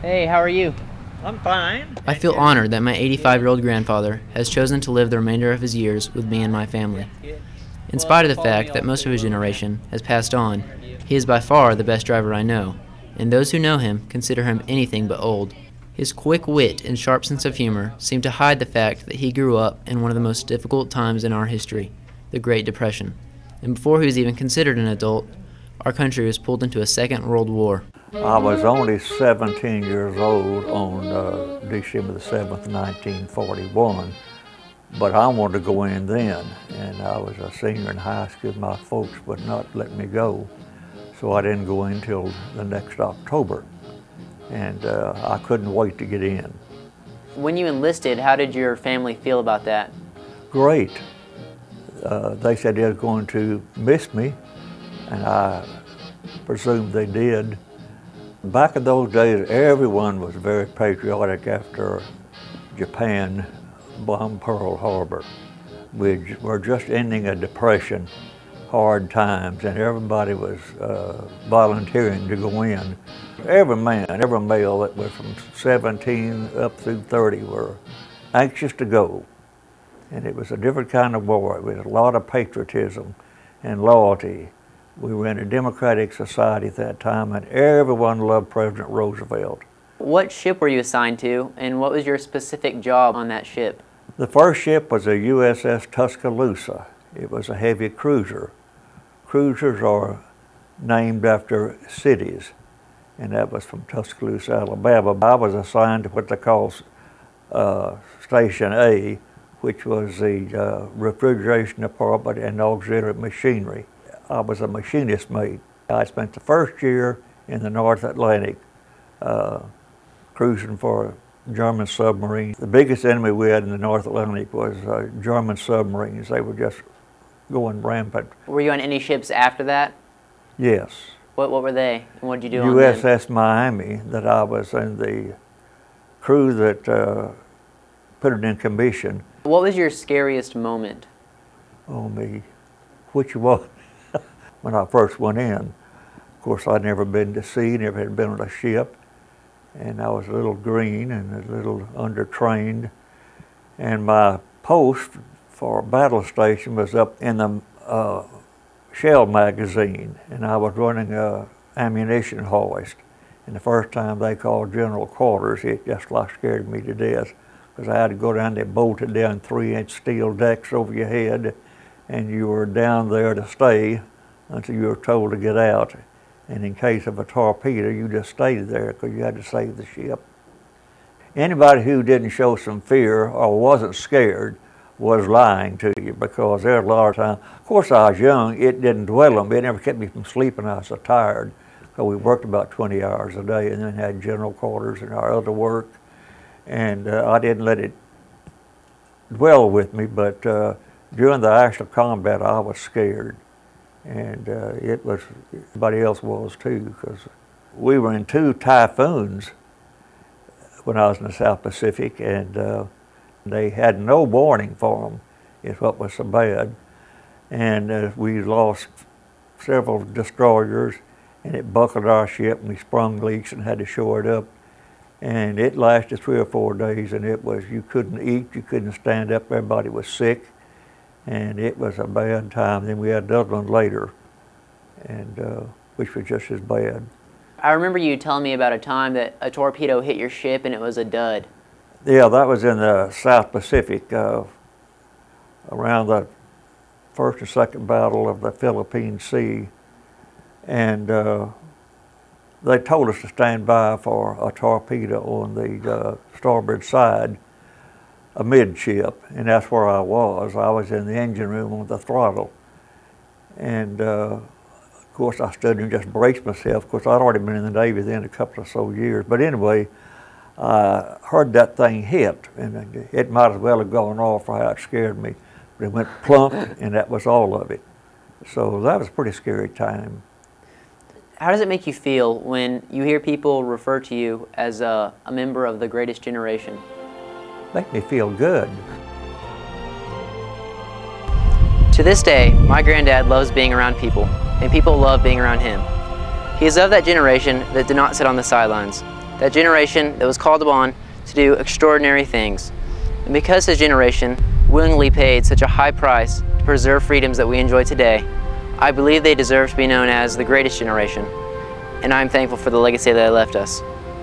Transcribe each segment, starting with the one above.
Hey, how are you? I'm fine. I feel honored that my 85-year-old grandfather has chosen to live the remainder of his years with me and my family. In spite of the fact that most of his generation has passed on, he is by far the best driver I know, and those who know him consider him anything but old. His quick wit and sharp sense of humor seem to hide the fact that he grew up in one of the most difficult times in our history, the Great Depression. And before he was even considered an adult, our country was pulled into a Second World War. I was only 17 years old on December the 7th, 1941, but I wanted to go in then, and I was a senior in high school. My folks would not let me go, so I didn't go in until the next October, and I couldn't wait to get in. When you enlisted, how did your family feel about that? Great. They said they were going to miss me, and I presumed they did. Back in those days, everyone was very patriotic after Japan bombed Pearl Harbor. We were just ending a depression, hard times, and everybody was volunteering to go in. Every man, every male that was from 17 up through 30 were anxious to go. And it was a different kind of war. It was a lot of patriotism and loyalty. We were in a democratic society at that time, and everyone loved President Roosevelt. What ship were you assigned to, and what was your specific job on that ship? The first ship was a U.S.S. Tuscaloosa. It was a heavy cruiser. Cruisers are named after cities, and that was from Tuscaloosa, Alabama. I was assigned to what they call Station A, which was the refrigeration department and auxiliary machinery. I was a machinist mate. I spent the first year in the North Atlantic cruising for German submarines. The biggest enemy we had in the North Atlantic was German submarines. They were just going rampant. Were you on any ships after that? Yes. What were they, and what did you do U.S.S. on them? Miami, that I was in the crew that put it in commission. What was your scariest moment? Oh, me. Which was when I first went in. Of course, I'd never been to sea, never had been on a ship, and I was a little green and a little undertrained. And my post for battle station was up in the shell magazine, and I was running a ammunition hoist. And the first time they called general quarters, it just like scared me to death, because I had to go down there, bolted down 3-inch steel decks over your head, and you were down there to stay until you were told to get out. And in case of a torpedo, you just stayed there because you had to save the ship. Anybody who didn't show some fear or wasn't scared was lying to you, because there was a lot of times, of course I was young, it didn't dwell on me, it never kept me from sleeping. I was so tired, because we worked about 20 hours a day and then had general quarters and our other work. And I didn't let it dwell with me, but during the actual combat I was scared. And it was, everybody else was too, because we were in 2 typhoons when I was in the South Pacific, and they had no warning for them, is what was so bad. And we lost several destroyers, and it buckled our ship, and we sprung leaks and had to shore it up. And it lasted 3 or 4 days, and it was, you couldn't eat, you couldn't stand up, everybody was sick, and it was a bad time. Then we had another one later, and which was just as bad. I remember you telling me about a time that a torpedo hit your ship and it was a dud. Yeah, that was in the South Pacific, around the first or second battle of the Philippine Sea, and they told us to stand by for a torpedo on the starboard side, amidship, and that's where I was. I was in the engine room on the throttle, and of course I stood and just braced myself. Of course I'd already been in the Navy then a couple of so years, but anyway, I heard that thing hit, and it might as well have gone off for how it scared me. But it went plump, and that was all of it. So that was a pretty scary time. How does it make you feel when you hear people refer to you as a member of the greatest generation? Make me feel good. To this day, my granddad loves being around people, and people love being around him. He is of that generation that did not sit on the sidelines. that generation that was called upon to do extraordinary things. And because his generation willingly paid such a high price to preserve freedoms that we enjoy today, I believe they deserve to be known as the greatest generation, and I'm thankful for the legacy that they left us.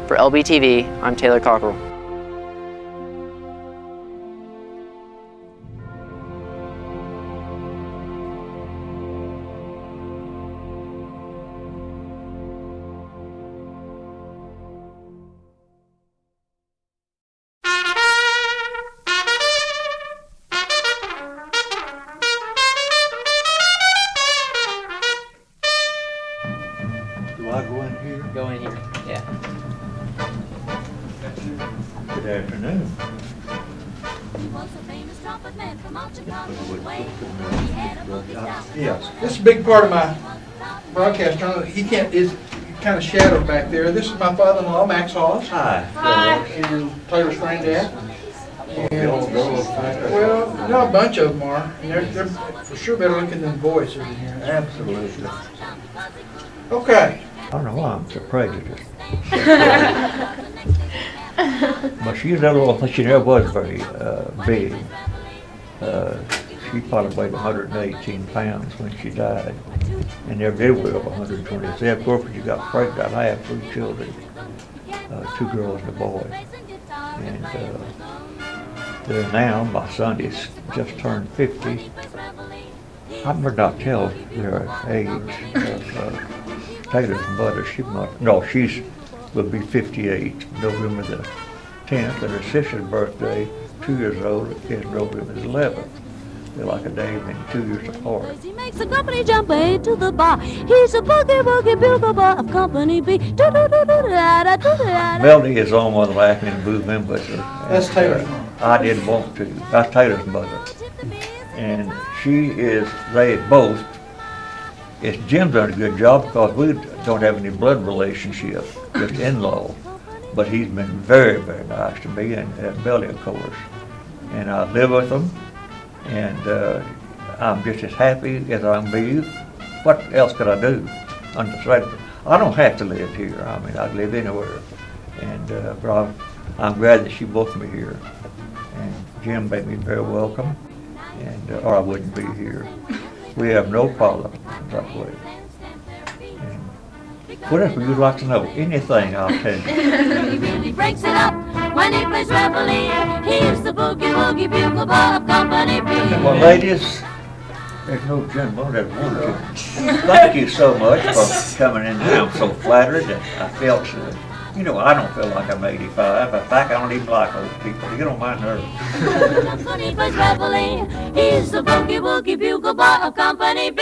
For LBTV, I'm Taylor Cockrell. Do I go in here? Go in here, yeah. Good afternoon. Yes, this is a big part of my broadcast. He can't, is kind of shadowed back there. This is my father-in-law, Max Haws. Hi. And Taylor's granddad. And, well, no, a bunch of them are. And they're for sure better looking than boys over here. Absolutely. Okay. I don't know why I'm so prejudiced. But she's a little, but she never was very big. She probably weighed 118 pounds when she died, and never did weigh over 127. Of course, when she got pregnant, I had 3 children, 2 girls and a boy. And they're now, my son is just turned 50. I better not tell their age of Taylor's mother. She's will be 58, November the 10th, and her sister's birthday, 2 years old, is November the 11th. They're like a day and 2 years apart. He makes the company jump A to the bar. He's a boogie bugle bar of company B. Melody is on one of the laughing and boo members. That's Taylor's mom. I didn't want to. That's Taylor's mother. And she is, they both, Jim's done a good job because we don't have any blood relationship, just in-law. But he's been very, very nice to me, and Melody, of course. And I live with them, and I'm just as happy as I can be. What else could I do? I don't have to live here. I mean, I'd live anywhere. And but I'm glad that she booked me here. And Jim made me very welcome, and or I wouldn't be here. We have no problem that way. And what else would you like to know? Anything, I'll tell you. He really breaks it up when he plays reveille. He's the boogie bugle bar of company B. Well, ladies, there's no gentleman that wanted to. Thank you so much for coming in here. I'm so flattered that I felt so. You know, I don't feel like I'm 85. In fact, I don't even like old people. They get on my nerves. When he plays reveille, he's the boogie bugle bar of company B.